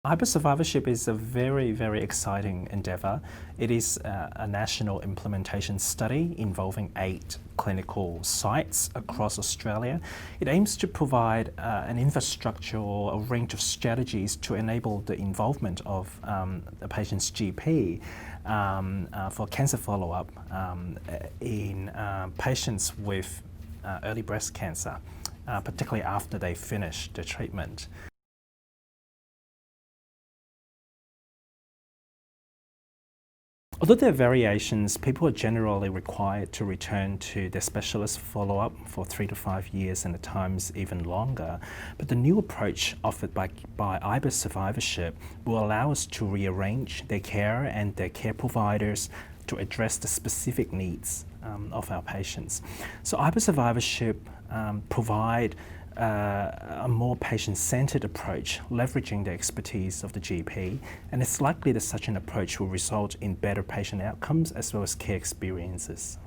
IBIS Survivorship is a very, very exciting endeavour. It is a national implementation study involving 8 clinical sites across Australia. It aims to provide an infrastructure or a range of strategies to enable the involvement of the patient's GP for cancer follow-up in patients with early breast cancer, particularly after they finish the treatment. Although there are variations, people are generally required to return to their specialist follow-up for 3 to 5 years and at times even longer. But the new approach offered by IBIS Survivorship will allow us to rearrange their care and their care providers to address the specific needs of our patients. So IBIS Survivorship provide a more patient-centered approach, leveraging the expertise of the GP, and it's likely that such an approach will result in better patient outcomes as well as care experiences.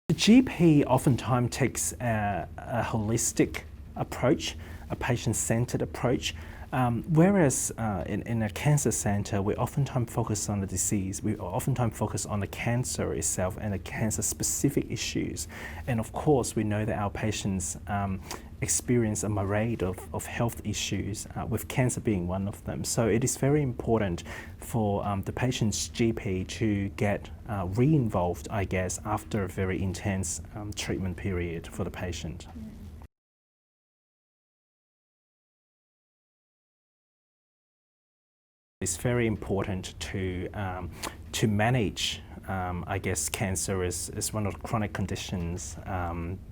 The GP oftentimes takes a holistic approach, a patient-centered approach, whereas in a cancer center, we oftentimes focus on the disease, we oftentimes focus on the cancer itself and the cancer-specific issues. And of course, we know that our patients experience a myriad of health issues, with cancer being one of them. So it is very important for the patient's GP to get re-involved, I guess, after a very intense treatment period for the patient. It's very important to manage, I guess, cancer is one of the chronic conditions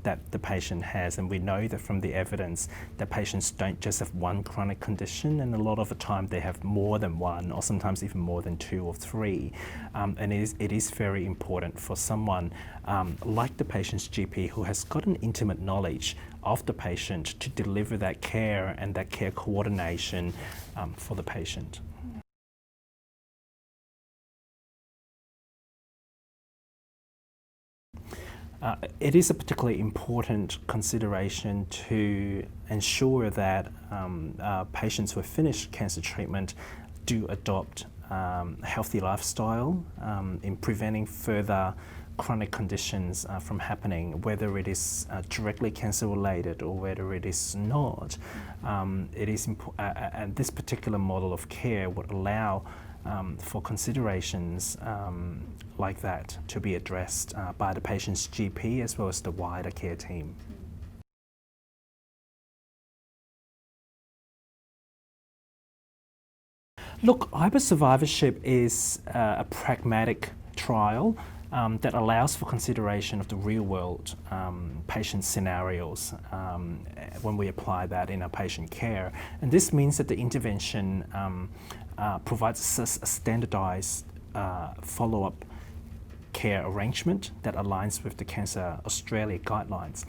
that the patient has, and we know that from the evidence that patients don't just have one chronic condition, and a lot of the time they have more than one, or sometimes even more than 2 or 3. And it is very important for someone like the patient's GP who has got an intimate knowledge of the patient to deliver that care and that care coordination for the patient. It is a particularly important consideration to ensure that patients who have finished cancer treatment do adopt a healthy lifestyle in preventing further chronic conditions from happening, whether it is directly cancer related or whether it is not. It is and this particular model of care would allow for considerations like that to be addressed by the patient's GP as well as the wider care team. Look, IBIS Survivorship is a pragmatic trial that allows for consideration of the real-world patient scenarios when we apply that in our patient care. And this means that the intervention provides a standardized follow-up care arrangement that aligns with the Cancer Australia guidelines.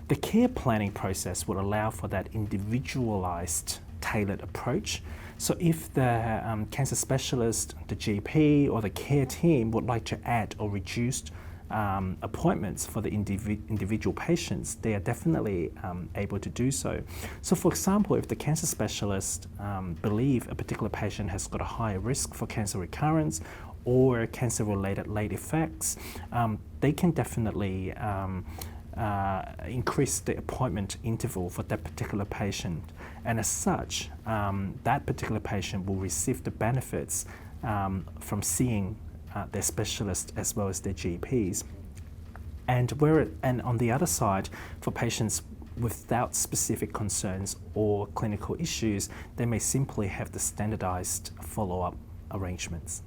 The care planning process would allow for that individualized, tailored approach. So if the cancer specialist, the GP or the care team would like to add or reduce appointments for the individual patients, they are definitely able to do so. So for example, if the cancer specialist believe a particular patient has got a higher risk for cancer recurrence or cancer-related late effects, they can definitely increase the appointment interval for that particular patient. And as such, that particular patient will receive the benefits from seeing their specialist as well as their GPs. And on the other side, for patients without specific concerns or clinical issues, they may simply have the standardized follow-up arrangements.